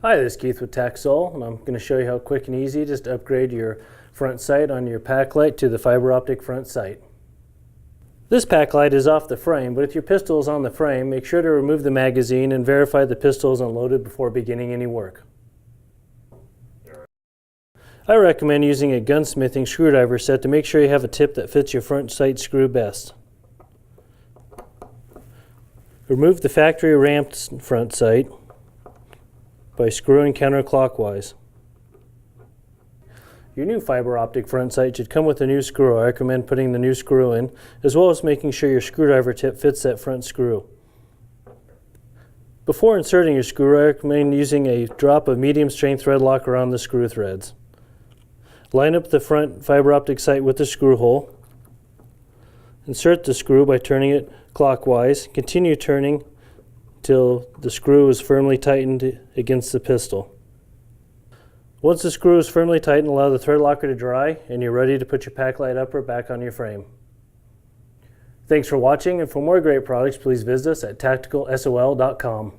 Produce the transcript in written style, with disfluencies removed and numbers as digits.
Hi, this is Keith with TechSol, and I'm going to show you how quick and easy it is to upgrade your front sight on your PAC-LITE to the fiber optic front sight. This PAC-LITE is off the frame, but if your pistol is on the frame, make sure to remove the magazine and verify the pistol is unloaded before beginning any work. I recommend using a gunsmithing screwdriver set to make sure you have a tip that fits your front sight screw best. Remove the factory ramped front sight by screwing counterclockwise. Your new fiber optic front sight should come with a new screw. I recommend putting the new screw in, as well as making sure your screwdriver tip fits that front screw. Before inserting your screw, I recommend using a drop of medium strength thread lock around the screw threads. Line up the front fiber optic sight with the screw hole. Insert the screw by turning it clockwise. Continue turning until the screw is firmly tightened against the pistol. Once the screw is firmly tightened, allow the thread locker to dry and you're ready to put your PAC-LITE upper back on your frame. Thanks for watching, and for more great products, please visit us at tacticalsol.com.